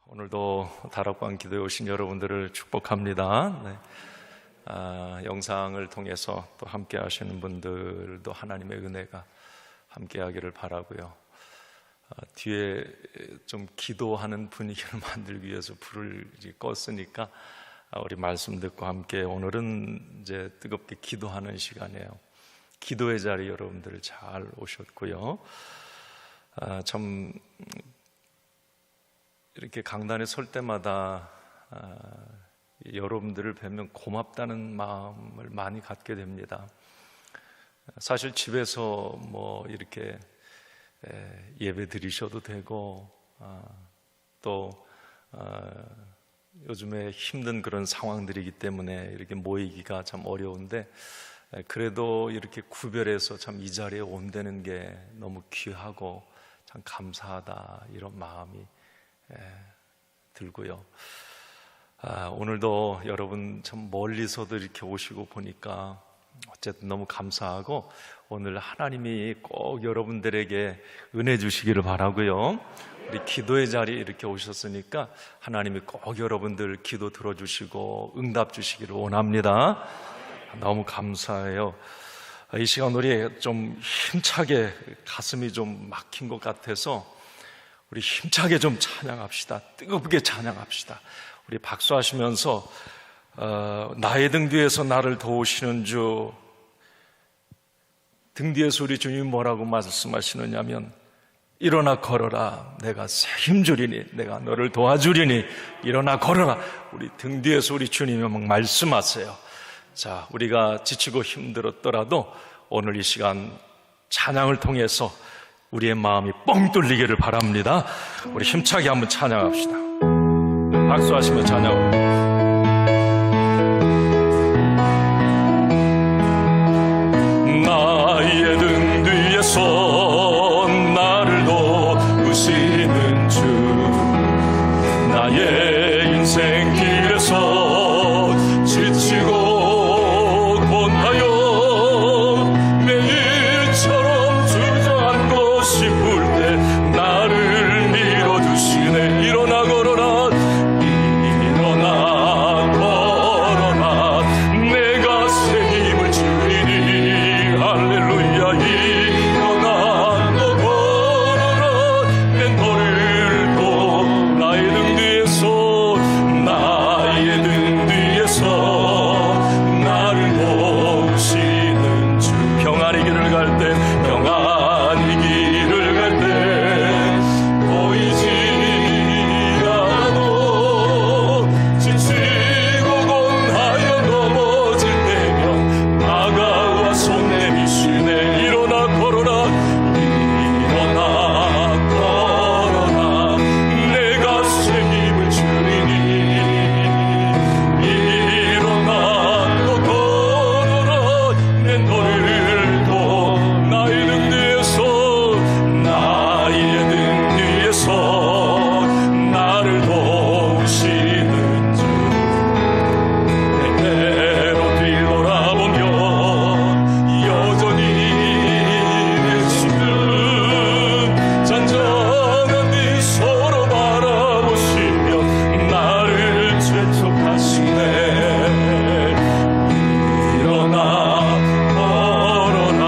오늘도 다락방 기도에 오신 여러분들을 축복합니다. 영상을 통해서 또 함께 하시는 분들도 하나님의 은혜가 함께 하기를 바라고요. 뒤에 좀 기도하는 분위기를 만들기 위해서 불을 껐으니까 우리 말씀 듣고 함께 오늘은 이제 뜨겁게 기도하는 시간이에요. 기도의 자리 여러분들 잘 오셨고요. 참 이렇게 강단에 설 때마다 여러분들을 뵈면 고맙다는 마음을 많이 갖게 됩니다. 사실 집에서 뭐 이렇게 예배 드리셔도 되고 또 요즘에 힘든 그런 상황들이기 때문에 이렇게 모이기가 참 어려운데 그래도 이렇게 구별해서 참 이 자리에 온다는 게 너무 귀하고 참 감사하다 이런 마음이 들고요. 오늘도 여러분 참 멀리서도 이렇게 오시고 보니까 어쨌든 너무 감사하고 오늘 하나님이 꼭 여러분들에게 은혜 주시기를 바라고요. 우리 기도의 자리에 이렇게 오셨으니까 하나님이 꼭 여러분들 기도 들어주시고 응답 주시기를 원합니다. 너무 감사해요. 이 시간 우리 좀 힘차게 가슴이 좀 막힌 것 같아서 우리 힘차게 좀 찬양합시다. 뜨겁게 찬양합시다. 우리 박수하시면서 나의 등 뒤에서 나를 도우시는 주, 등 뒤에서 우리 주님이 뭐라고 말씀하시느냐면 일어나 걸어라, 내가 새 힘 주리니, 내가 너를 도와주리니 일어나 걸어라. 우리 등 뒤에서 우리 주님이 막 말씀하세요. 자, 우리가 지치고 힘들었더라도 오늘 이 시간 찬양을 통해서 우리의 마음이 뻥 뚫리기를 바랍니다. 우리 힘차게 한번 찬양합시다. 박수하시며 찬양합니다. 나의 등 뒤에서 나를 도우시는 주, 나의 인생 길에서 지치고 권하여 매일처럼 주저앉고 싶을 때 나를 밀어주시네. 일어나 걸어라, 일어나 걸어라, 내가 새 힘을 주리니. 할렐루야. 일어나 너 걸어라, 내 너를 도 나의 등 뒤에서, 나의 등 뒤에서 나를 도우시는 주. 평안의 길을 갈 때, 평안의 길을 갈 때 보이지 않아도 지치고 권하여 넘어질 때면 다가와 손 내미시네. 일어나 걸어라, 일어나 걸어라, 내가 새 힘을 주리니. 일어나 너 걸어라, 내 너를 도 나의 등 뒤에서, 나의 등 뒤에서 나를 도우시는 주. 때때로 뒤돌아보면 여전히 지금 잔잔한 미소로 바라보시며 나를 재촉하시네. 일어나 걸어라,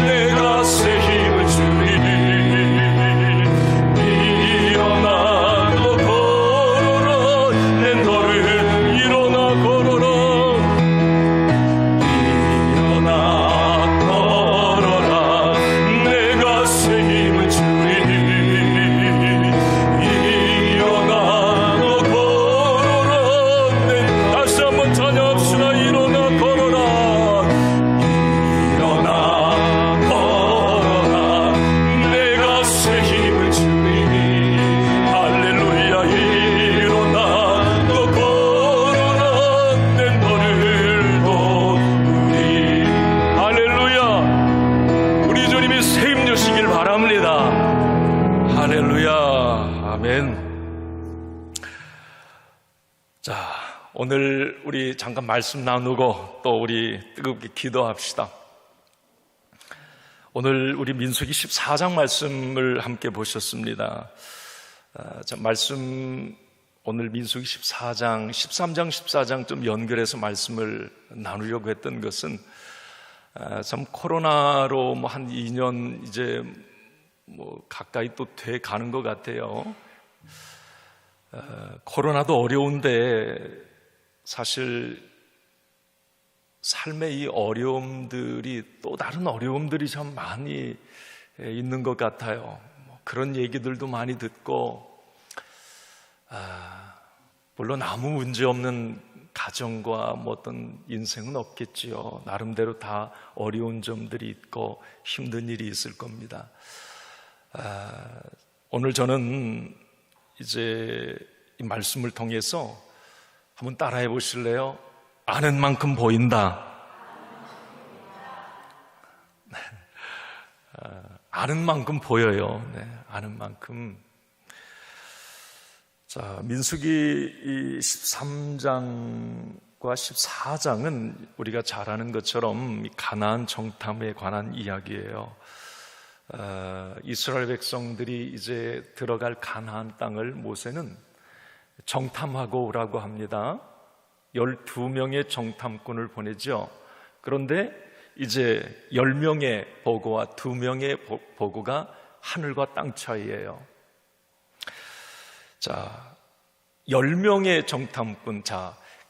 내가 새 힘을 주리니. 일어나 너 걸어라, 내 너를 일어나 걸어라, 일어나 걸어라, 내가 새 힘을 주리니. 일어나 너 걸어라, 다시 한번 찬양합시다. 일어나 걸어라, 일어나 걸어라, 내가 새 힘을 주리니. 할렐루야. 일어나 너 걸어라, 내 너를 도우리. 할렐루야. 우리 주님이 새 힘 주시길 바랍니다. 할렐루야. 아멘. 자, 오늘 우리 잠깐 말씀 나누고 또 우리 뜨겁게 기도합시다. 오늘 우리 민수기 14장 말씀을 함께 보셨습니다. 말씀 오늘 민수기 14장, 13장, 14장 좀 연결해서 말씀을 나누려고 했던 것은 참 코로나로 한 2년 이제 가까이 또 돼 가는 것 같아요. 코로나도 어려운데 사실 삶의 이 어려움들이 또 다른 어려움들이 참 많이 있는 것 같아요. 그런 얘기들도 많이 듣고, 물론 아무 문제 없는 가정과 어떤 인생은 없겠지요. 나름대로 다 어려운 점들이 있고 힘든 일이 있을 겁니다. 오늘 저는 이제 이 말씀을 통해서 한번 따라해 보실래요? 아는 만큼 보인다. 아는 만큼 보여요. 네, 아는 만큼. 자, 민수기 13장과 14장은 우리가 잘 아는 것처럼 가나안 정탐에 관한 이야기예요. 이스라엘 백성들이 이제 들어갈 가나안 땅을 모세는 정탐하고 오라고 합니다. 12명의 정탐꾼을 보내죠. 그런데 이제 10명의 보고와 2명의 보고가 하늘과 땅 차이예요. 자, 10명의 정탐꾼,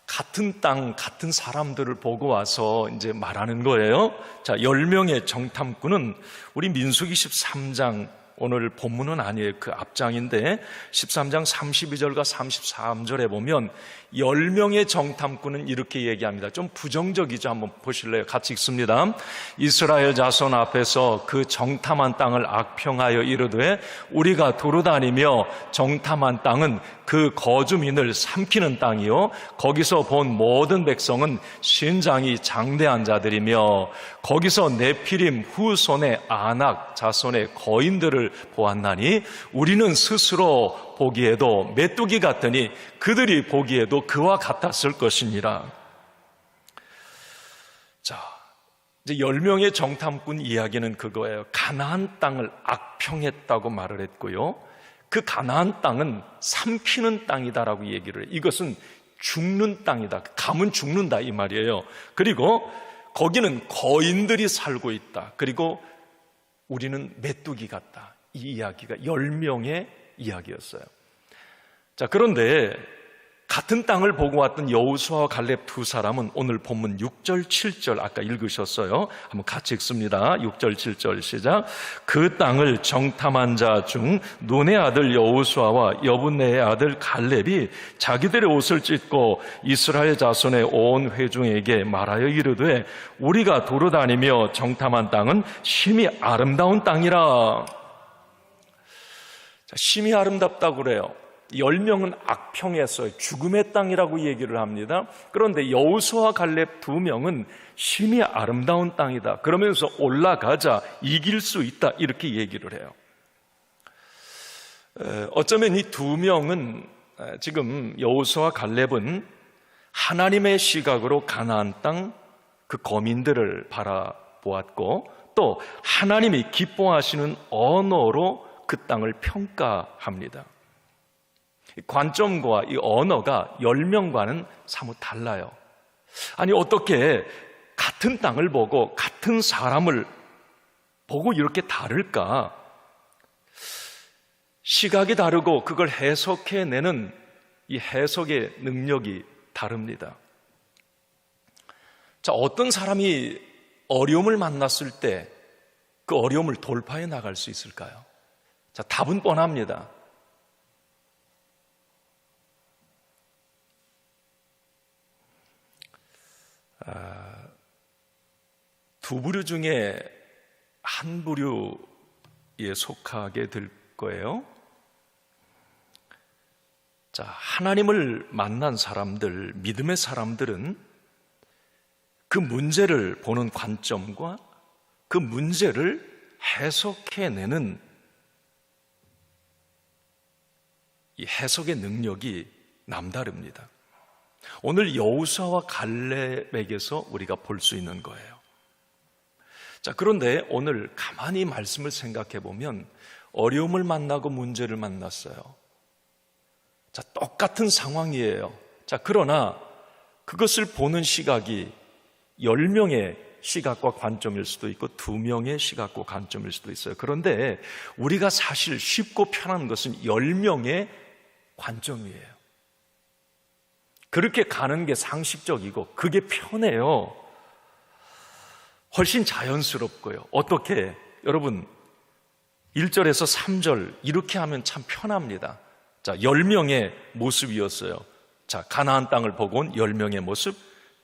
같은 땅, 같은 사람들을 보고 와서 이제 말하는 거예요. 자, 10명의 정탐꾼은 우리 민수기 13장, 오늘 본문은 아니에요. 그 앞장인데 13장 32절과 33절에 보면 10명의 정탐꾼은 이렇게 얘기합니다. 좀 부정적이죠. 한번 보실래요? 같이 읽습니다. 이스라엘 자손 앞에서 그 정탐한 땅을 악평하여 이르되 우리가 두루다니며 정탐한 땅은 그 거주민을 삼키는 땅이요 거기서 본 모든 백성은 신장이 장대한 자들이며 거기서 네피림 후손의 아낙 자손의 거인들을 보았나니 우리는 스스로 보기에도 메뚜기 같으니 그들이 보기에도 그와 같았을 것이니라. 자, 이제 10명의 정탐꾼 이야기는 그거예요. 가나안 땅을 악평했다고 말을 했고요. 그 가나안 땅은 삼키는 땅이다라고 얘기를 해요. 이것은 죽는 땅이다. 가면 죽는다 이 말이에요. 그리고 거기는 거인들이 살고 있다. 그리고 우리는 메뚜기 같다. 이 이야기가 10명의 이야기였어요. 자, 그런데 같은 땅을 보고 왔던 여호수아와 갈렙 두 사람은 오늘 본문 6절, 7절 아까 읽으셨어요. 한번 같이 읽습니다. 6절, 7절 시작. 그 땅을 정탐한 자 중 눈의 아들 여호수아와 여분네의 아들 갈렙이 자기들의 옷을 찢고 이스라엘 자손의 온 회중에게 말하여 이르되 우리가 돌아다니며 정탐한 땅은 심히 아름다운 땅이라. 자, 심히 아름답다고 그래요. 10명은 악평했어요. 죽음의 땅이라고 얘기를 합니다. 그런데 여호수아와 갈렙 2명은 심히 아름다운 땅이다. 그러면서 올라가자, 이길 수 있다. 이렇게 얘기를 해요. 어쩌면 이 2명은 지금 여호수아와 갈렙은 하나님의 시각으로 가나안 땅 그 거민들을 바라보았고 또 하나님이 기뻐하시는 언어로 그 땅을 평가합니다. 관점과 이 언어가 10명과는 사뭇 달라요. 아니 어떻게 같은 땅을 보고 같은 사람을 보고 이렇게 다를까? 시각이 다르고 그걸 해석해내는 이 해석의 능력이 다릅니다. 자, 어떤 사람이 어려움을 만났을 때 그 어려움을 돌파해 나갈 수 있을까요? 자, 답은 뻔합니다. 두 부류 중에 한 부류에 속하게 될 거예요. 자, 하나님을 만난 사람들, 믿음의 사람들은 그 문제를 보는 관점과 그 문제를 해석해내는 이 해석의 능력이 남다릅니다. 오늘 여호수아와 갈렙에게서 우리가 볼 수 있는 거예요. 자, 그런데 오늘 가만히 말씀을 생각해 보면 어려움을 만나고 문제를 만났어요. 자, 똑같은 상황이에요. 자, 그러나 그것을 보는 시각이 10명의 시각과 관점일 수도 있고 2명의 시각과 관점일 수도 있어요. 그런데 우리가 사실 쉽고 편한 것은 10명의 관점이에요. 그렇게 가는 게 상식적이고 그게 편해요. 훨씬 자연스럽고요. 어떻게? 여러분 1절에서 3절 이렇게 하면 참 편합니다. 자, 10명의 모습이었어요. 자, 가나안 땅을 보고 온 10명의 모습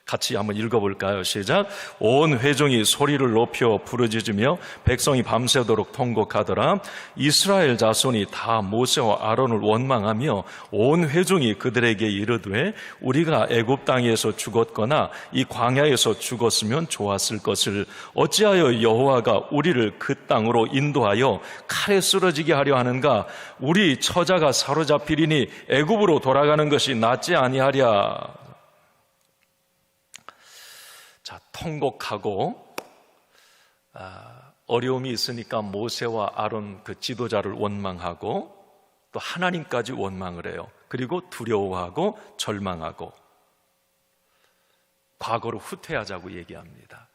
같이 한번 읽어볼까요? 시작. 온 회중이 소리를 높여 부르짖으며 백성이 밤새도록 통곡하더라. 이스라엘 자손이 다 모세와 아론을 원망하며 온 회중이 그들에게 이르되 우리가 애굽 땅에서 죽었거나 이 광야에서 죽었으면 좋았을 것을 어찌하여 여호와가 우리를 그 땅으로 인도하여 칼에 쓰러지게 하려 하는가? 우리 처자가 사로잡히리니 애굽으로 돌아가는 것이 낫지 아니하랴. 자, 통곡하고 어려움이 있으니까 모세와 아론 그 지도자를 원망하고 또 하나님까지 원망을 해요. 그리고 두려워하고 절망하고 과거로 후퇴하자고 얘기합니다.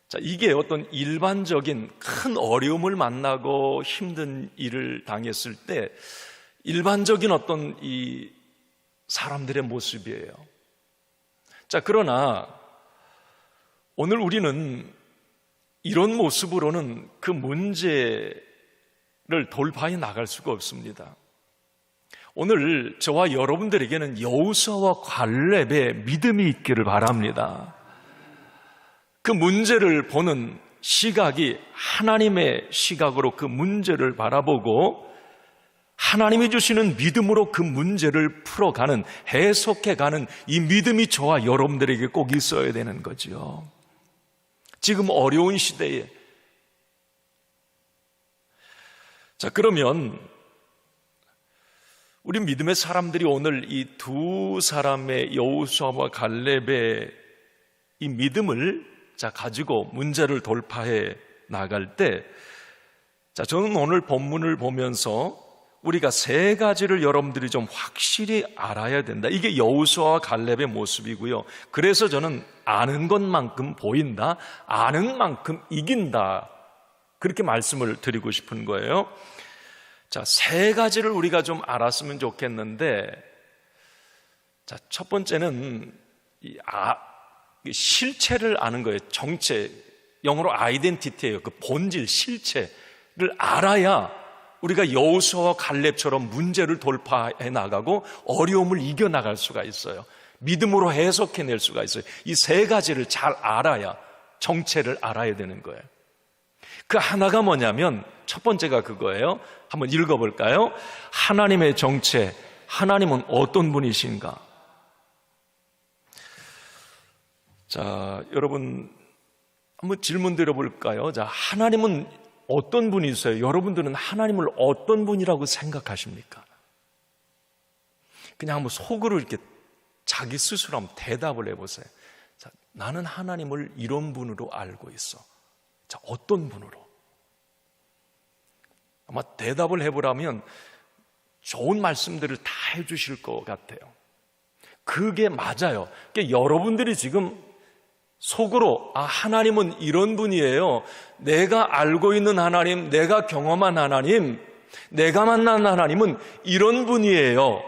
자, 이게 어떤 일반적인 큰 어려움을 만나고 힘든 일을 당했을 때 일반적인 어떤 이 사람들의 모습이에요. 자, 그러나 오늘 우리는 이런 모습으로는 그 문제를 돌파해 나갈 수가 없습니다. 오늘 저와 여러분들에게는 여호수아와 갈렙의 믿음이 있기를 바랍니다. 그 문제를 보는 시각이 하나님의 시각으로 그 문제를 바라보고 하나님이 주시는 믿음으로 그 문제를 풀어가는, 해석해가는 이 믿음이 저와 여러분들에게 꼭 있어야 되는 거죠. 지금 어려운 시대에. 자, 그러면 우리 믿음의 사람들이 오늘 이 두 사람의 여호수아와 갈렙의 이 믿음을 가지고 문제를 돌파해 나갈 때, 저는 오늘 본문을 보면서 우리가 세 가지를 여러분들이 좀 확실히 알아야 된다. 이게 여호수아와 갈렙의 모습이고요. 그래서 저는 아는 것만큼 보인다, 아는 만큼 이긴다, 그렇게 말씀을 드리고 싶은 거예요. 자, 세 가지를 우리가 좀 알았으면 좋겠는데, 자, 첫 번째는 실체를 아는 거예요. 정체, 영어로 아이덴티티예요. 그 본질, 실체를 알아야 우리가 여호수아와 갈렙처럼 문제를 돌파해 나가고 어려움을 이겨나갈 수가 있어요. 믿음으로 해석해낼 수가 있어요. 이 세 가지를 잘 알아야, 정체를 알아야 되는 거예요. 그 하나가 뭐냐면 첫 번째가 그거예요. 한번 읽어볼까요? 하나님의 정체, 하나님은 어떤 분이신가? 자, 여러분 한번 질문 드려볼까요? 자, 하나님은 어떤 분이세요? 여러분들은 하나님을 어떤 분이라고 생각하십니까? 그냥 한번 속으로 이렇게 자기 스스로 한번 대답을 해보세요. 자, 나는 하나님을 이런 분으로 알고 있어. 자, 어떤 분으로? 아마 대답을 해보라면 좋은 말씀들을 다 해주실 것 같아요. 그게 맞아요. 그러니까 여러분들이 지금 속으로 하나님은 이런 분이에요, 내가 알고 있는 하나님, 내가 경험한 하나님, 내가 만난 하나님은 이런 분이에요,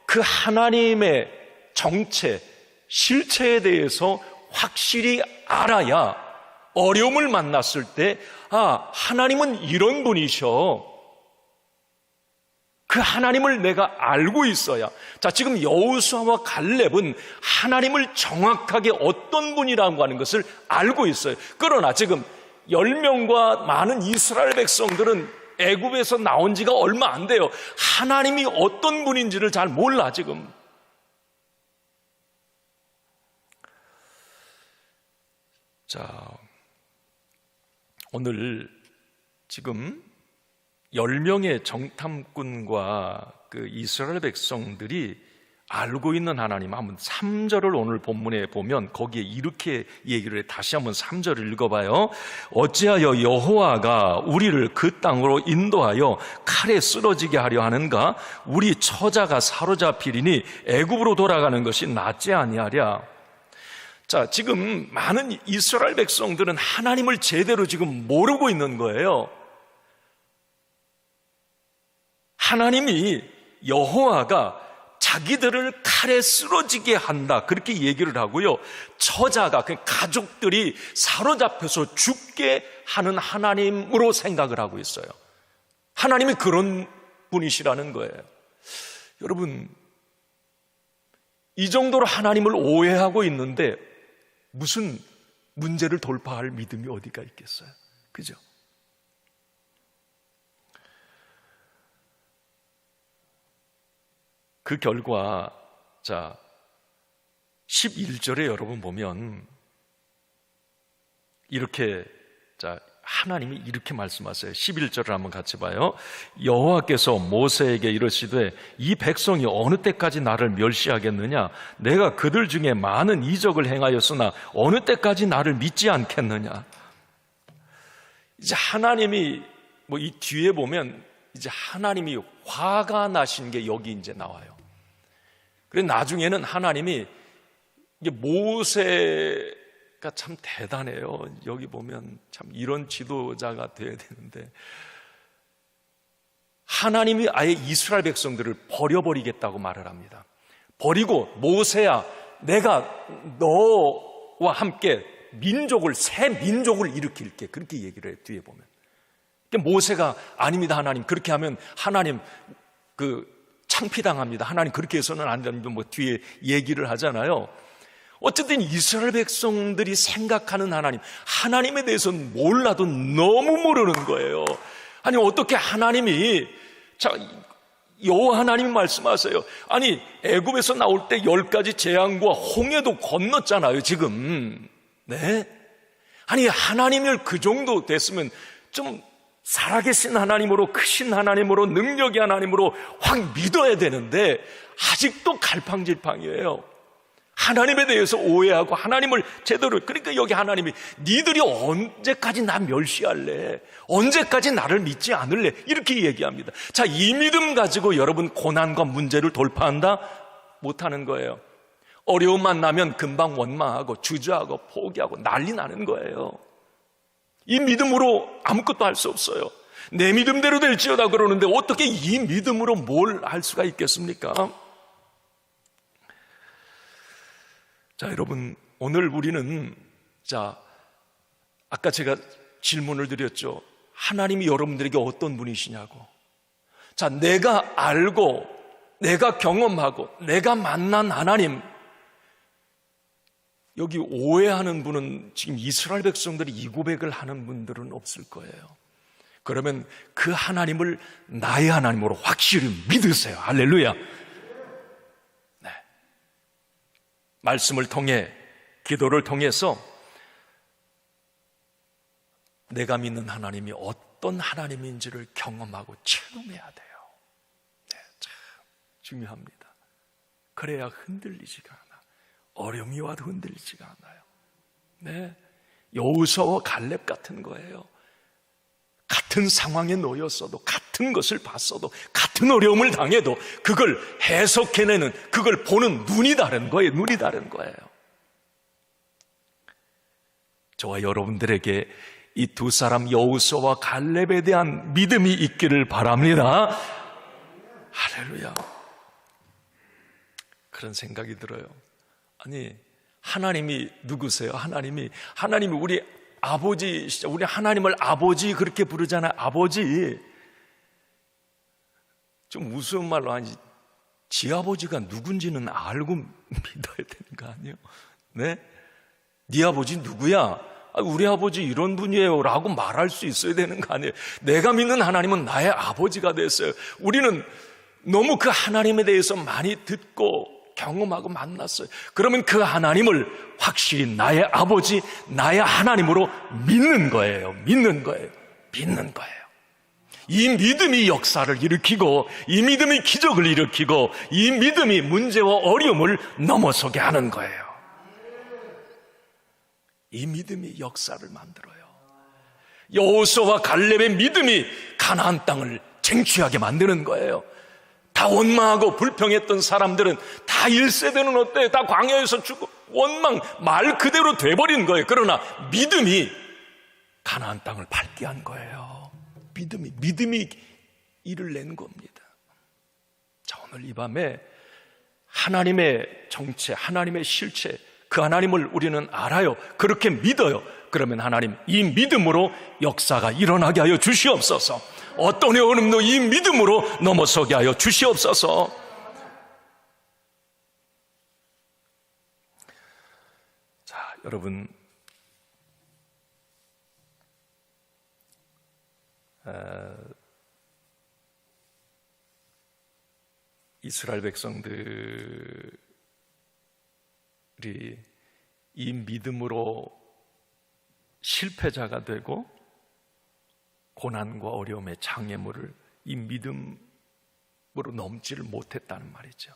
그 하나님의 정체, 실체에 대해서 확실히 알아야 어려움을 만났을 때 하나님은 이런 분이셔, 그 하나님을 내가 알고 있어야. 자, 지금 여호수아와 갈렙은 하나님을 정확하게 어떤 분이라고 하는 것을 알고 있어요. 그러나 지금 10명과 많은 이스라엘 백성들은 애굽에서 나온 지가 얼마 안 돼요. 하나님이 어떤 분인지를 잘 몰라 지금. 자, 오늘 지금 10명의 정탐꾼과 그 이스라엘 백성들이 알고 있는 하나님, 한번 3절을 오늘 본문에 보면 거기에 이렇게 얘기를 해. 다시 한번 3절을 읽어봐요. 어찌하여 여호와가 우리를 그 땅으로 인도하여 칼에 쓰러지게 하려 하는가? 우리 처자가 사로잡히리니 애굽으로 돌아가는 것이 낫지 아니하랴. 자, 지금 많은 이스라엘 백성들은 하나님을 제대로 지금 모르고 있는 거예요. 하나님이, 여호와가 자기들을 칼에 쓰러지게 한다, 그렇게 얘기를 하고요, 처자가, 그 가족들이 사로잡혀서 죽게 하는 하나님으로 생각을 하고 있어요. 하나님이 그런 분이시라는 거예요. 여러분, 이 정도로 하나님을 오해하고 있는데 무슨 문제를 돌파할 믿음이 어디가 있겠어요? 그죠? 그 결과, 자, 11절에 여러분 보면 이렇게, 자, 하나님이 이렇게 말씀하세요. 11절을 한번 같이 봐요. 여호와께서 모세에게 이르시되 이 백성이 어느 때까지 나를 멸시하겠느냐? 내가 그들 중에 많은 이적을 행하였으나 어느 때까지 나를 믿지 않겠느냐? 이제 하나님이, 뭐 이 뒤에 보면 이제 하나님이 화가 나신 게 여기 이제 나와요. 그래서 나중에는 하나님이, 이게 모세가 참 대단해요. 여기 보면 참 이런 지도자가 돼야 되는데, 하나님이 아예 이스라엘 백성들을 버려버리겠다고 말을 합니다. 버리고, 모세야, 내가 너와 함께 민족을, 새 민족을 일으킬게, 그렇게 얘기를 해요. 뒤에 보면. 모세가 아닙니다, 하나님, 그렇게 하면 하나님 창피당합니다, 하나님, 그렇게 해서는 안 됩니다, 뭐 뒤에 얘기를 하잖아요. 어쨌든 이스라엘 백성들이 생각하는 하나님에 대해서는 몰라도 너무 모르는 거예요. 아니, 어떻게 하나님이, 자, 여호와 하나님이 말씀하세요. 아니, 애굽에서 나올 때 10가지 재앙과 홍해도 건넜잖아요, 지금. 네? 아니, 하나님을 그 정도 됐으면 좀 살아계신 하나님으로, 크신 하나님으로, 능력의 하나님으로 확 믿어야 되는데 아직도 갈팡질팡이에요. 하나님에 대해서 오해하고 하나님을 제대로, 그러니까 여기 하나님이 니들이 언제까지 나 멸시할래? 언제까지 나를 믿지 않을래? 이렇게 얘기합니다. 자, 이 믿음 가지고 여러분 고난과 문제를 돌파한다? 못하는 거예요. 어려움 만나면 금방 원망하고 주저하고 포기하고 난리 나는 거예요. 이 믿음으로 아무것도 할 수 없어요. 내 믿음대로 될지어다 그러는데 어떻게 이 믿음으로 뭘 할 수가 있겠습니까? 자, 여러분, 오늘 우리는, 자, 아까 제가 질문을 드렸죠. 하나님이 여러분들에게 어떤 분이시냐고. 자, 내가 알고, 내가 경험하고, 내가 만난 하나님, 여기 오해하는 분은, 지금 이스라엘 백성들이 이 고백을 하는 분들은 없을 거예요. 그러면 그 하나님을 나의 하나님으로 확실히 믿으세요. 할렐루야. 네. 말씀을 통해, 기도를 통해서 내가 믿는 하나님이 어떤 하나님인지를 경험하고 체험해야 돼요. 네, 참 중요합니다. 그래야 흔들리지가 않아. 어려움이 와도 흔들리지가 않아요. 네, 여호수아와 갈렙 같은 거예요. 같은 상황에 놓였어도, 같은 것을 봤어도, 같은 어려움을 당해도 그걸 해석해내는, 그걸 보는 눈이 다른 거예요. 눈이 다른 거예요. 저와 여러분들에게 이 두 사람 여호수아와 갈렙에 대한 믿음이 있기를 바랍니다. 할렐루야. 그런 생각이 들어요. 아니, 하나님이 누구세요? 하나님이 우리 아버지시죠. 우리 하나님을 아버지 그렇게 부르잖아요. 아버지. 좀 우스운 말로, 아니, 지 아버지가 누군지는 알고 믿어야 되는 거 아니에요? 네? 네 아버지 누구야? 우리 아버지 이런 분이에요 라고 말할 수 있어야 되는 거 아니에요? 내가 믿는 하나님은 나의 아버지가 됐어요. 우리는 너무 그 하나님에 대해서 많이 듣고 경험하고 만났어요. 그러면 그 하나님을 확실히 나의 아버지, 나의 하나님으로 믿는 거예요. 믿는 거예요. 믿는 거예요. 이 믿음이 역사를 일으키고 이 믿음이 기적을 일으키고 이 믿음이 문제와 어려움을 넘어서게 하는 거예요. 이 믿음이 역사를 만들어요. 여호수아와 갈렙의 믿음이 가나안 땅을 쟁취하게 만드는 거예요. 다 원망하고 불평했던 사람들은 다 1세대는 어때? 다 광야에서 죽고 원망 말 그대로 돼버린 거예요. 그러나 믿음이 가나안 땅을 밟게 한 거예요. 믿음이 일을 낸 겁니다. 자, 오늘 이 밤에 하나님의 정체, 하나님의 실체, 그 하나님을 우리는 알아요. 그렇게 믿어요. 그러면 하나님, 이 믿음으로 역사가 일어나게 하여 주시옵소서. 어떤 어려움도 이 믿음으로 넘어서게 하여 주시옵소서. 자, 여러분, 이스라엘 백성들이 이 믿음으로 실패자가 되고 고난과 어려움의 장애물을 이 믿음으로 넘지를 못했다는 말이죠.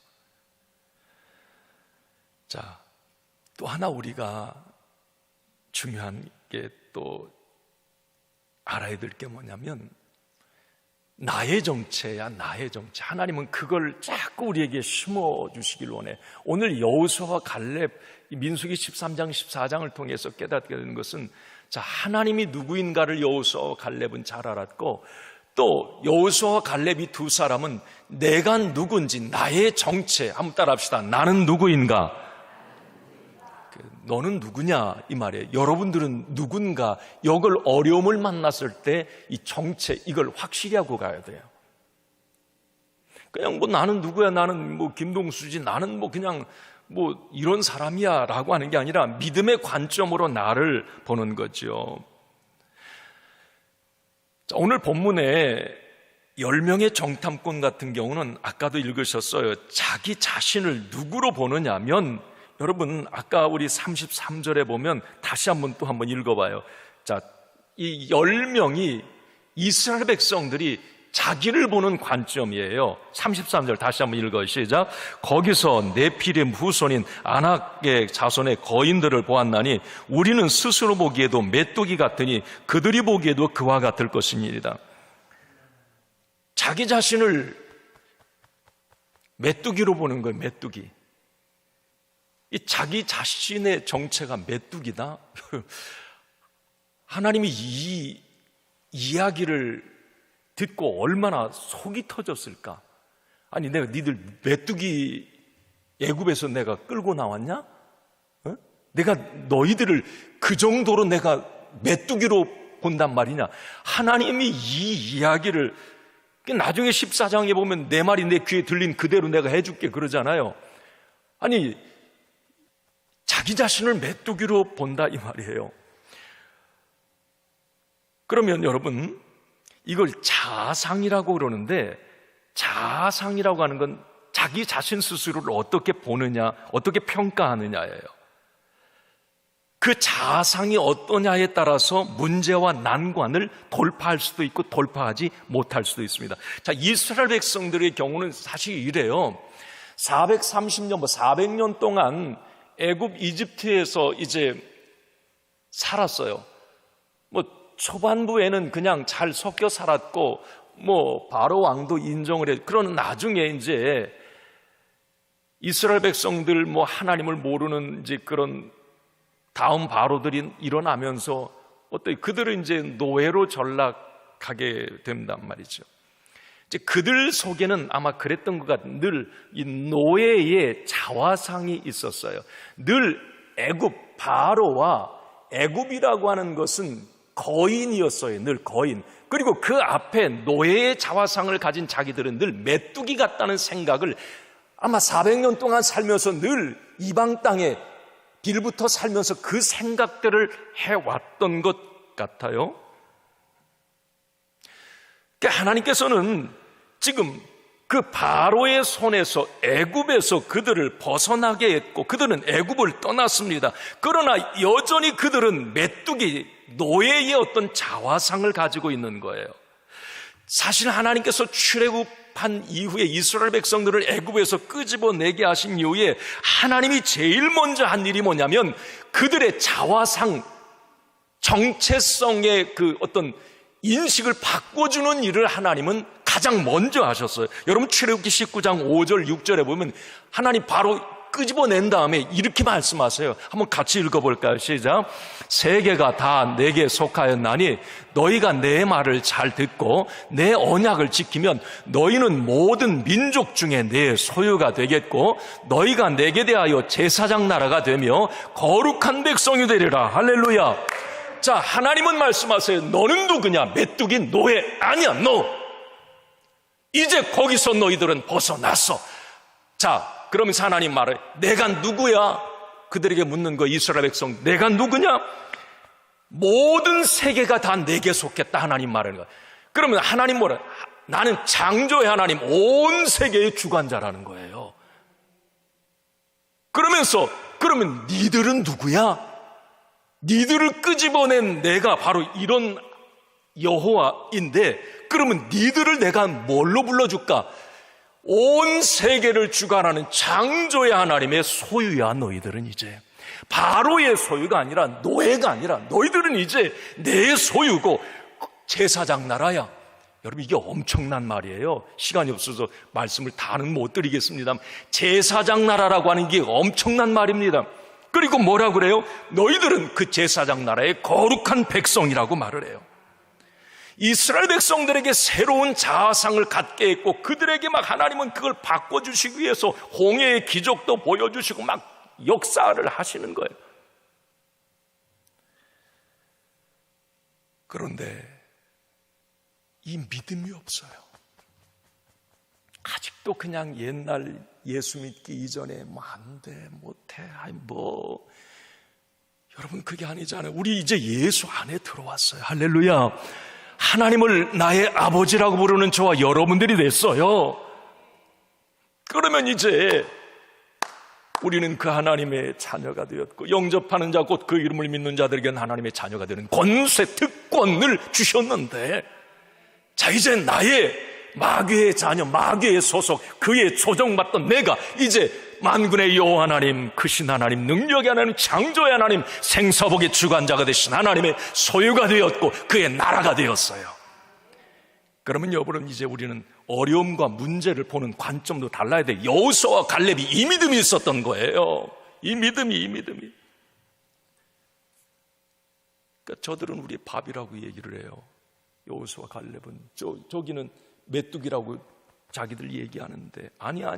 자, 또 하나 우리가 중요한 게 또 알아야 될 게 뭐냐면 나의 정체야, 나의 정체. 하나님은 그걸 자꾸 우리에게 심어주시길 원해. 오늘 여호수아와 갈렙, 민수기 13장, 14장을 통해서 깨닫게 되는 것은 자, 하나님이 누구인가를 여호수아와 갈렙은 잘 알았고 또 여호수아와 갈렙 이 두 사람은 내가 누군지, 나의 정체, 한번 따라합시다. 나는 누구인가? 너는 누구냐 이 말이에요. 여러분들은 누군가, 이걸 어려움을 만났을 때 이 정체, 이걸 확실히 하고 가야 돼요. 그냥 뭐 나는 누구야, 나는 뭐 김동수지, 나는 뭐 그냥 뭐 이런 사람이야 라고 하는 게 아니라 믿음의 관점으로 나를 보는 거죠. 자, 오늘 본문에 10명의 정탐꾼 같은 경우는 아까도 읽으셨어요. 자기 자신을 누구로 보느냐면, 여러분 아까 우리 33절에 보면 다시 한번 읽어봐요. 자, 이 10명이 이스라엘 백성들이 자기를 보는 관점이에요. 33절 다시 한번 읽어요. 시작. 거기서 네피림 후손인 아낙의 자손의 거인들을 보았나니 우리는 스스로 보기에도 메뚜기 같으니 그들이 보기에도 그와 같을 것입니다. 자기 자신을 메뚜기로 보는 거예요. 메뚜기. 이 자기 자신의 정체가 메뚜기다? 하나님이 이 이야기를 듣고 얼마나 속이 터졌을까? 아니, 내가 니들 메뚜기 애굽에서 내가 끌고 나왔냐? 어? 내가 너희들을 그 정도로 내가 메뚜기로 본단 말이냐? 하나님이 이 이야기를 나중에 14장에 보면 내 말이 내 귀에 들린 그대로 내가 해줄게 그러잖아요. 아니, 자기 자신을 메뚜기로 본다 이 말이에요. 그러면 여러분, 이걸 자아상이라고 그러는데, 자아상이라고 하는 건 자기 자신 스스로를 어떻게 보느냐, 어떻게 평가하느냐예요. 그 자아상이 어떠냐에 따라서 문제와 난관을 돌파할 수도 있고 돌파하지 못할 수도 있습니다. 자, 이스라엘 백성들의 경우는 사실 이래요. 430년, 400년 동안 애굽 이집트에서 이제 살았어요. 초반부에는 그냥 잘 섞여 살았고, 바로 왕도 인정을 해. 그러나 나중에 이제 이스라엘 백성들 하나님을 모르는 이제 그런 다음 바로들이 일어나면서 그들은 이제 노예로 전락하게 된단 말이죠. 이제 그들 속에는 아마 그랬던 것 같은 늘 이 노예의 자화상이 있었어요. 늘 애굽 바로와 애굽이라고 하는 것은 거인이었어요. 늘 거인. 그리고 그 앞에 노예의 자화상을 가진 자기들은 늘 메뚜기 같다는 생각을 아마 400년 동안 살면서 늘 이방 땅에 빌부터 살면서 그 생각들을 해왔던 것 같아요. 그러니까 하나님께서는 지금 그 바로의 손에서 애굽에서 그들을 벗어나게 했고 그들은 애굽을 떠났습니다. 그러나 여전히 그들은 메뚜기 노예의 어떤 자화상을 가지고 있는 거예요. 사실 하나님께서 출애굽한 이후에 이스라엘 백성들을 애굽에서 끄집어내게 하신 이후에 하나님이 제일 먼저 한 일이 뭐냐면 그들의 자화상, 정체성의 그 어떤 인식을 바꿔주는 일을 하나님은 가장 먼저 하셨어요. 여러분 출애굽기 19장 5절 6절에 보면 하나님 바로 끄집어낸 다음에 이렇게 말씀하세요. 한번 같이 읽어볼까요? 시작. 세계가 다 내게 속하였나니 너희가 내 말을 잘 듣고 내 언약을 지키면 너희는 모든 민족 중에 내 소유가 되겠고 너희가 내게 대하여 제사장 나라가 되며 거룩한 백성이 되리라. 할렐루야. 자, 하나님은 말씀하세요. 너는 누구냐? 메뚜기 노예 아니야. 너 이제 거기서 너희들은 벗어났어. 자, 그러면서 하나님 말을 내가 누구야? 그들에게 묻는 거 이스라엘 백성 내가 누구냐? 모든 세계가 다 내게 속했다. 하나님 말하는 거야. 그러면 하나님 뭐래? 나는 창조의 하나님, 온 세계의 주관자라는 거예요. 그러면서 그러면 니들은 누구야? 니들을 끄집어낸 내가 바로 이런 여호와인데 그러면 니들을 내가 뭘로 불러줄까? 온 세계를 주관하는 창조의 하나님의 소유야. 너희들은 이제 바로의 소유가 아니라 노예가 아니라 너희들은 이제 내 소유고 제사장 나라야. 여러분 이게 엄청난 말이에요. 시간이 없어서 말씀을 다는 못 드리겠습니다. 제사장 나라라고 하는 게 엄청난 말입니다. 그리고 뭐라 그래요? 너희들은 그 제사장 나라의 거룩한 백성이라고 말을 해요. 이스라엘 백성들에게 새로운 자아상을 갖게 했고 그들에게 막 하나님은 그걸 바꿔주시기 위해서 홍해의 기적도 보여주시고 막 역사를 하시는 거예요. 그런데 이 믿음이 없어요. 아직도 그냥 옛날 예수 믿기 이전에 뭐 안 돼, 못해, 여러분 그게 아니잖아요. 우리 이제 예수 안에 들어왔어요. 할렐루야. 하나님을 나의 아버지라고 부르는 저와 여러분들이 됐어요. 그러면 이제 우리는 그 하나님의 자녀가 되었고 영접하는 자 곧 그 이름을 믿는 자들에게는 하나님의 자녀가 되는 권세, 특권을 주셨는데 자 이제 나의 마귀의 자녀, 마귀의 소속, 그의 조정받던 내가 이제 만군의 여호와 하나님, 크신 하나님, 능력의 하나님, 창조의 하나님, 생사복의 주관자가 되신 하나님의 소유가 되었고 그의 나라가 되었어요. 그러면 여러분 이제 우리는 어려움과 문제를 보는 관점도 달라야 돼. 여호수아와 갈렙이 이 믿음이 있었던 거예요. 이 믿음이 그러니까 저들은 우리의 밥이라고 얘기를 해요. 여호수아와 갈렙은 저기는 메뚜기라고 자기들 얘기하는데 아니야.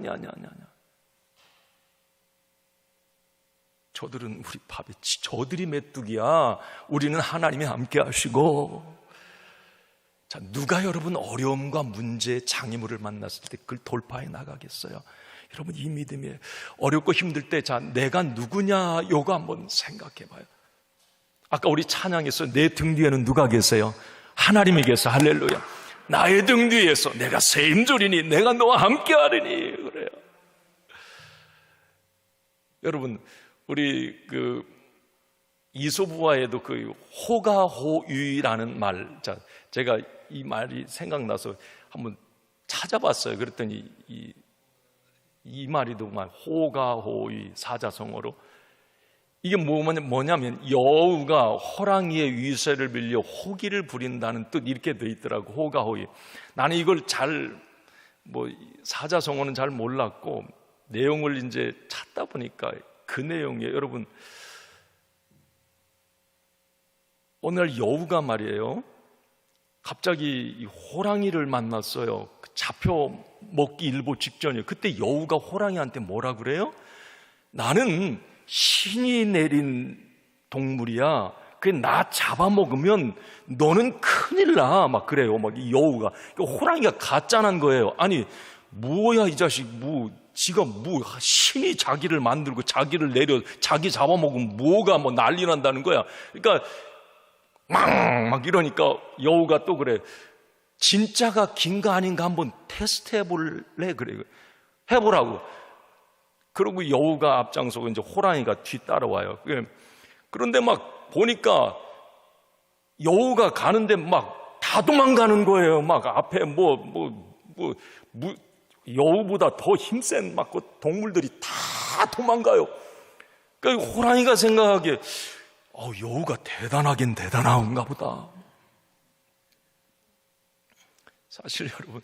저들은 우리 밥이지. 저들이 메뚜기야. 우리는 하나님이 함께 하시고. 자, 누가 여러분 어려움과 문제, 장애물을 만났을 때 그걸 돌파해 나가겠어요? 여러분 이 믿음이에요. 어렵고 힘들 때 자, 내가 누구냐? 요거 한번 생각해 봐요. 아까 우리 찬양에서 내 등 뒤에는 누가 계세요? 하나님이 계세요. 할렐루야. 나의 등 뒤에서 내가 세임조리니 내가 너와 함께하리니 그래요. 여러분 우리 그 이소부화에도 그 호가호위라는 말, 자 제가 이 말이 생각나서 한번 찾아봤어요. 그랬더니 이 말이도 말 호가호위 사자성어로 이게 뭐냐면 여우가 호랑이의 위세를 빌려 호기를 부린다는 뜻 이렇게 돼 있더라고. 호가호위. 나는 이걸 사자성어는 잘 몰랐고 내용을 이제 찾다 보니까 그 내용이에요. 여러분 오늘 여우가 말이에요. 갑자기 이 호랑이를 만났어요. 잡혀 먹기 일보 직전이에요. 그때 여우가 호랑이한테 뭐라 그래요? 나는 신이 내린 동물이야. 그게 나 잡아먹으면 너는 큰일 나. 막 그래요. 막 이 여우가. 호랑이가 가짜난 거예요. 아니, 뭐야, 이 자식. 지가 신이 자기를 만들고 자기를 내려, 자기 잡아먹으면 뭐가 난리 난다는 거야. 그러니까, 막 이러니까 여우가 또 그래. 진짜가 긴가 아닌가 한번 테스트 해볼래? 그래. 해보라고. 그러고 여우가 앞장서고 이제 호랑이가 뒤 따라와요. 그런데 막 보니까 여우가 가는데 막 다 도망가는 거예요. 막 앞에 여우보다 더 힘센 막 그 동물들이 다 도망가요. 그러니까 호랑이가 생각하기에 여우가 대단하긴 대단한가 보다. 사실 여러분,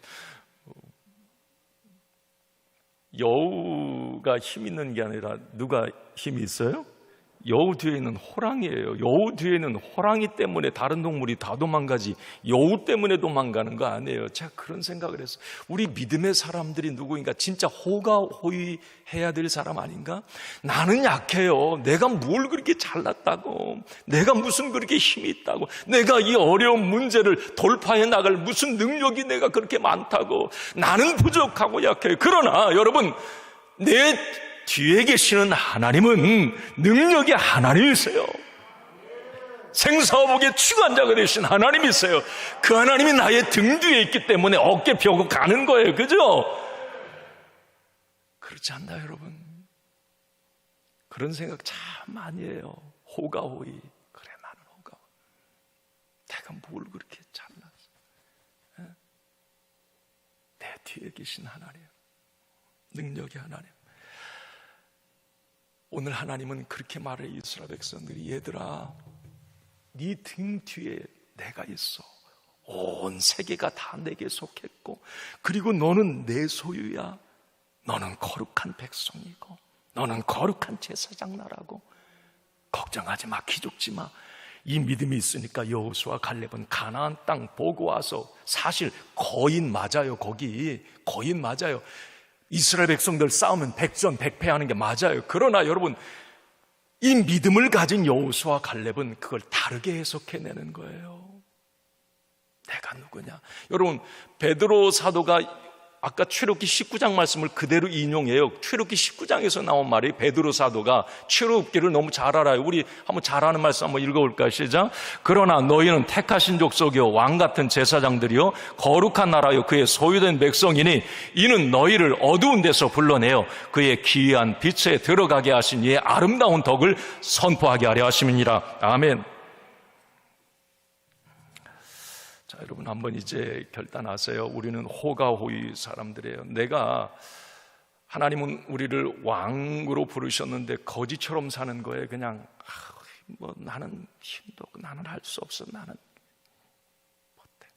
여우가 힘 있는 게 아니라 누가 힘이 있어요? 여우 뒤에 있는 호랑이예요. 여우 뒤에 있는 호랑이 때문에 다른 동물이 다 도망가지 여우 때문에 도망가는 거 아니에요. 제가 그런 생각을 했어요. 우리 믿음의 사람들이 누구인가? 진짜 호가호위해야 될 사람 아닌가? 나는 약해요. 내가 뭘 그렇게 잘났다고, 내가 무슨 그렇게 힘이 있다고, 내가 이 어려운 문제를 돌파해 나갈 무슨 능력이 내가 그렇게 많다고, 나는 부족하고 약해요. 그러나 여러분, 내 뒤에 계시는 하나님은 능력의 하나님이세요. 생사화복의 주관자가 되신 하나님이세요. 그 하나님이 나의 등 뒤에 있기 때문에 어깨 펴고 가는 거예요. 그죠? 그렇지 않나요, 여러분? 그런 생각 참 많이 해요. 호가호위. 그래, 나는 호가호위. 내가 뭘 그렇게 잘났어? 내 뒤에 계신 하나님, 능력의 하나님. 오늘 하나님은 그렇게 말해요. 이스라엘 백성들이, 얘들아, 네 등 뒤에 내가 있어. 온 세계가 다 내게 속했고, 그리고 너는 내 소유야. 너는 거룩한 백성이고, 너는 거룩한 제사장 나라고. 걱정하지 마, 기죽지 마. 이 믿음이 있으니까 여호수아 갈렙은 가나안 땅 보고 와서, 사실 거인 맞아요. 거기 거인 맞아요. 이스라엘 백성들 싸우면 백전백패하는 게 맞아요. 그러나 여러분, 이 믿음을 가진 여호수아 갈렙은 그걸 다르게 해석해내는 거예요. 내가 누구냐? 여러분, 베드로 사도가 아까 출애굽기 19장 말씀을 그대로 인용해요. 출애굽기 19장에서 나온 말이, 베드로 사도가 출애굽기를 너무 잘 알아요. 우리 한번 잘 아는 말씀 한번 읽어볼까요? 시작. 그러나 너희는 택하신 족속이요 왕 같은 제사장들이요 거룩한 나라요 그의 소유된 백성이니 이는 너희를 어두운 데서 불러내어 그의 기이한 빛에 들어가게 하신 이의 아름다운 덕을 선포하게 하려 하심이니라. 아멘. 자, 여러분, 한번 이제 결단하세요. 우리는 호가호위 사람들이에요. 하나님은 우리를 왕으로 부르셨는데 거지처럼 사는 거예요. 그냥 나는 힘도 없고, 나는 할 수 없어, 나는 못해.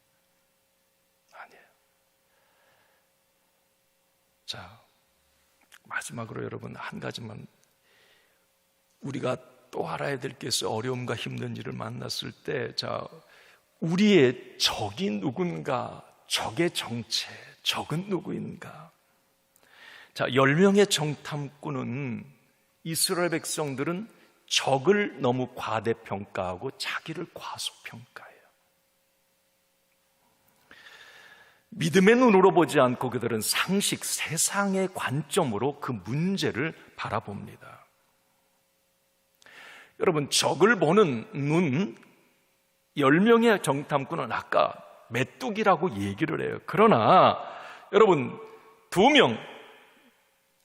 아니에요. 자, 마지막으로 여러분, 한 가지만 우리가 또 알아야 될 게 있어요. 어려움과 힘든 일을 만났을 때, 우리의 적이 누군가, 적의 정체, 적은 누구인가? 10명의 정탐꾼은, 이스라엘 백성들은 적을 너무 과대평가하고 자기를 과소평가해요. 믿음의 눈으로 보지 않고 그들은 상식, 세상의 관점으로 그 문제를 바라봅니다. 여러분, 적을 보는 눈, 10명의 정탐꾼은 아까 메뚜기라고 얘기를 해요. 그러나 여러분, 2명,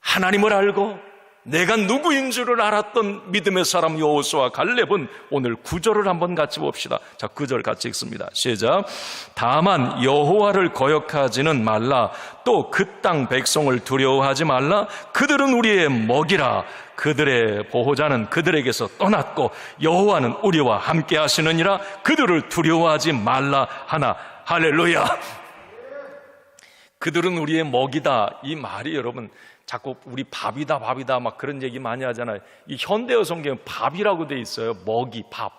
하나님을 알고 내가 누구인 줄을 알았던 믿음의 사람 여호수아 갈렙은 오늘 9절을 한번 같이 봅시다. 자, 9절 같이 읽습니다. 시작. 다만 여호와를 거역하지는 말라. 또 그 땅 백성을 두려워하지 말라. 그들은 우리의 먹이라. 그들의 보호자는 그들에게서 떠났고 여호와는 우리와 함께 하시느니라. 그들을 두려워하지 말라 하나. 할렐루야. 그들은 우리의 먹이다. 이 말이 여러분, 자꾸 우리 밥이다 막 그런 얘기 많이 하잖아요. 이 현대어 성경에 밥이라고 돼 있어요. 먹이, 밥.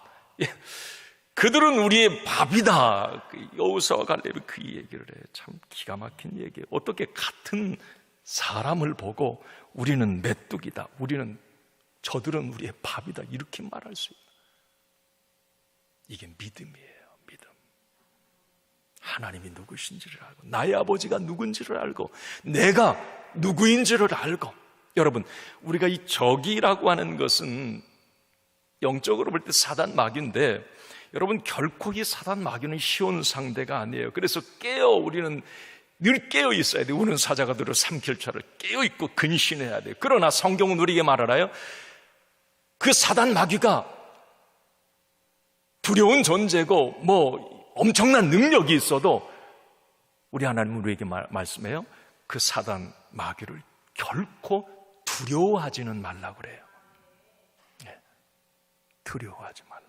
그들은 우리의 밥이다. 여호수아 갈렙이 그 얘기를 해요. 참 기가 막힌 얘기예요. 어떻게 같은 사람을 보고 우리는 메뚜기다, 저들은 우리의 밥이다, 이렇게 말할 수 있나? 이게 믿음이에요. 믿음. 하나님이 누구신지를 알고, 나의 아버지가 누군지를 알고, 내가 누구인지를 알고. 여러분, 우리가 이 적이라고 하는 것은 영적으로 볼 때 사단 마귀인데, 여러분, 결코 이 사단 마귀는 쉬운 상대가 아니에요. 그래서 우리는 늘 깨어 있어야 돼요. 우는 사자가 들어 삼킬 자를 깨어 있고 근신해야 돼요. 그러나 성경은 우리에게 말하나요? 그 사단 마귀가 두려운 존재고 엄청난 능력이 있어도 우리 하나님은 우리에게 말씀해요. 그 사단 마귀를 결코 두려워하지는 말라고 그래요. 네. 두려워하지 말라고.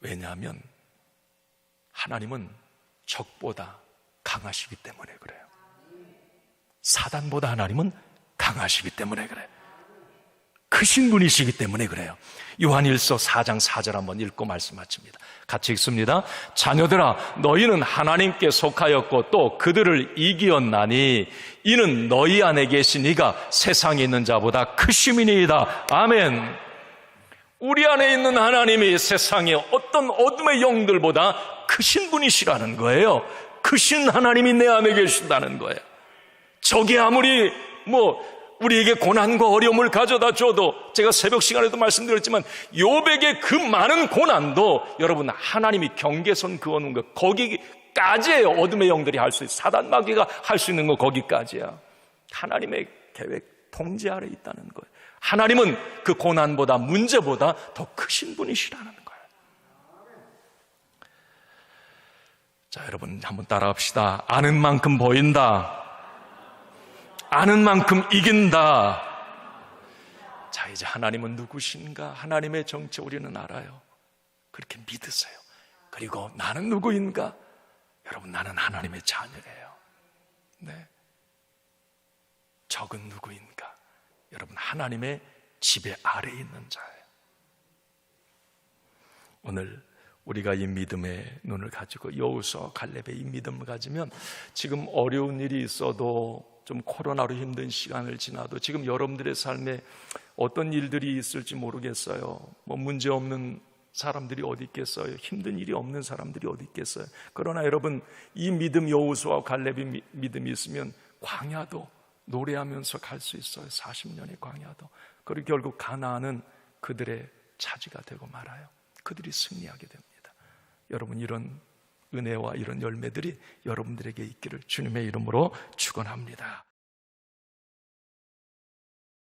왜냐하면 하나님은 적보다 강하시기 때문에 그래요. 사단보다 하나님은 강하시기 때문에 그래요. 크신 분이시기 때문에 그래요. 요한일서 4장 4절 한번 읽고 말씀 마칩니다. 같이 읽습니다. 자녀들아, 너희는 하나님께 속하였고 또 그들을 이기었나니 이는 너희 안에 계신 이가 세상에 있는 자보다 크심이니이다. 아멘. 우리 안에 있는 하나님이 세상의 어떤 어둠의 영들보다 크신 분이시라는 거예요. 크신 하나님이 내 안에 계신다는 거예요. 적이 아무리 우리에게 고난과 어려움을 가져다 줘도, 제가 새벽 시간에도 말씀드렸지만 욥에게 그 많은 고난도 여러분 하나님이 경계선 그어놓은 거 거기까지예요. 어둠의 영들이 할 수 있어요. 사단 마귀가 할 수 있는 거 거기까지야. 하나님의 계획 통제 아래 있다는 거예요. 하나님은 그 고난보다 문제보다 더 크신 분이시라는 거예요. 자, 여러분 한번 따라합시다. 아는 만큼 보인다. 아는 만큼 이긴다. 자, 이제 하나님은 누구신가? 하나님의 정체 우리는 알아요. 그렇게 믿으세요. 그리고 나는 누구인가? 여러분, 나는 하나님의 자녀예요. 네. 적은 누구인가? 여러분, 하나님의 지배 아래에 있는 자예요. 오늘 우리가 이 믿음의 눈을 가지고 여호수아와 갈렙의 이 믿음을 가지면 지금 어려운 일이 있어도, 좀 코로나로 힘든 시간을 지나도, 지금 여러분들의 삶에 어떤 일들이 있을지 모르겠어요. 문제 없는 사람들이 어디 있겠어요? 힘든 일이 없는 사람들이 어디 있겠어요? 그러나 여러분, 이 믿음, 여호수아와 갈렙의 믿음이 있으면 광야도 노래하면서 갈 수 있어요. 40년의 광야도. 그리고 결국 가나안은 그들의 차지가 되고 말아요. 그들이 승리하게 됩니다. 여러분, 이런 은혜와 이런 열매들이 여러분들에게 있기를 주님의 이름으로 축원합니다.